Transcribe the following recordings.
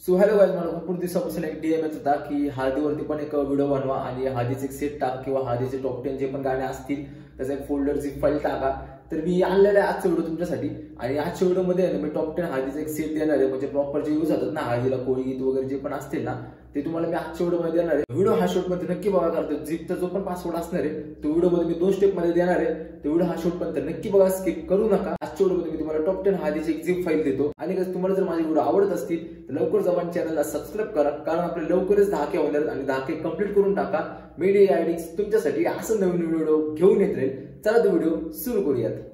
So hello guys, मला भरपूर दिवसापासून एक डीएम येत होता की हळदीवरती पण एक व्हिडिओ बनवा आणि हळदीचे एक सेट टाक किंवा हळदीचे टॉप 10 जे पण गाणे असतील त्याचा एक फोल्डरची फाईल टाका. तर मी आणलेला आहे आजचा व्हिडिओ तुमच्यासाठी. आणि आजच्या व्हिडिओमध्ये मी टॉप 10 हळदीचा एक सेट देणार आहे, म्हणजे प्रॉपर जे यूज होतात ना हळदीला, कोळी गीत वगैरे जे पण असतील ना ते तुम्हाला मी आजच्या व्हिडिओमध्ये देणार आहे. व्हिडिओ हा शॉर्टमध्ये नक्की बघा, करतो झिपचा जो पण पासवर्ड असणार आहे तो व्हिडिओमध्ये मी 2 स्टेपमध्ये देणार आहे. तो व्हिडिओ हा शॉर्टमध्ये नक्की बघा, स्किप करू नका. आजच्या व्हिडिओमध्ये मी तुम्हाला टॉप 10 हळदीची एक झिप फाईल देतो. आणि तुम्हाला जर माझे व्हिडिओ आवडत असतील तर लवकर जाऊन चॅनलला सबस्क्राईब करा, कारण आपले लवकरच 10K होणार आणि 10K कंप्लीट करून टाका. मीडिया आयडी तुमच्यासाठी असं नवीन व्हिडिओ घेऊन येत राहील. चला तो व्हिडिओ सुरू करूयात.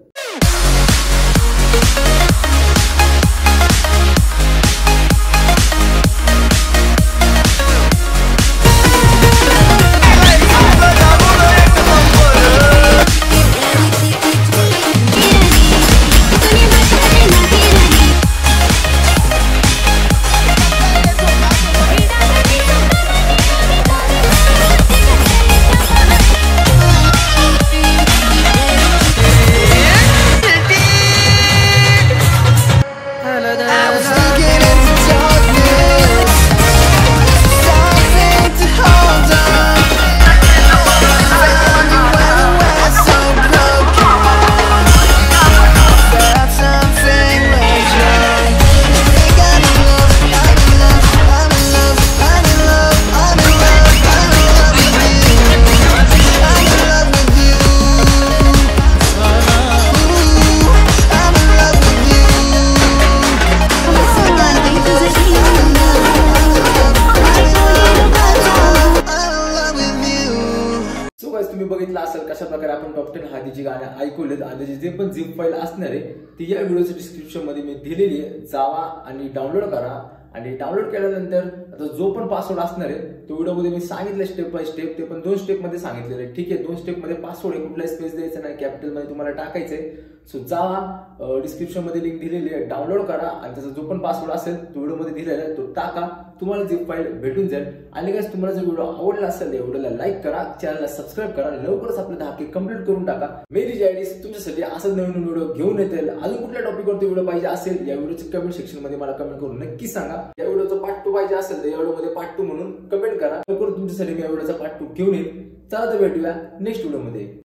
तुम्ही बघितलं असेल कशा प्रकारे आपण टॉप 10 हळदीची गाणी ऐकवलेत आणि जे पण झिप फाईल असणार आहे ती या व्हिडिओच्या डिस्क्रिप्शन मध्ये मी दिलेली आहे. जावा आणि डाउनलोड करा. आणि डाउनलोड केल्यानंतर आता जो पण पासवर्ड असणार आहे तो व्हिडिओमध्ये मी सांगितलं स्टेप बाय स्टेप, ते पण 2 स्टेप मध्ये सांगितलेलं आहे. ठीक आहे, 2 स्टेप मध्ये पासवर्ड आहे, कुठलाही स्पेस द्यायचा नाही, कॅपिटल मध्ये तुम्हाला टाकायचंय. सो जावा, डिस्क्रिप्शन मध्ये लिंक दिलेली आहे, डाउनलोड करा आणि त्याचा जो पण पासवर्ड असेल तो व्हिडिओमध्ये दिलेला आहे तो टाका, तुम्हाला झिप फाईल भेटून जाईल. आणि गाइस, तुम्हाला जर व्हिडिओ आवडला असेल तर व्हिडिओला लाईक करा, चॅनलला सबस्क्राईब करा. लवकरच आपले 10K कंप्लीट करून टाका. मेरी आयडी तुमच्यासाठी असं नवीन व्हिडिओ घेऊन येतील. अजून कुठल्या टॉपिकवरती व्हिडिओ पाहिजे असेल या व्हिडिओच्या कमेंट सेक्शन मध्ये मला कमेंट करून नक्की सांगा. या व्हिडिओचा पार्ट 2 पाहिजे असेल तर या व्हिडिओमध्ये पार्ट 2 म्हणून कमेंट करा. लवकर तुमच्यासाठी मी या व्हिडिओचा पार्ट 2 घेऊन येईल. चला तर भेटूया नेक्स्ट व्हिडिओमध्ये.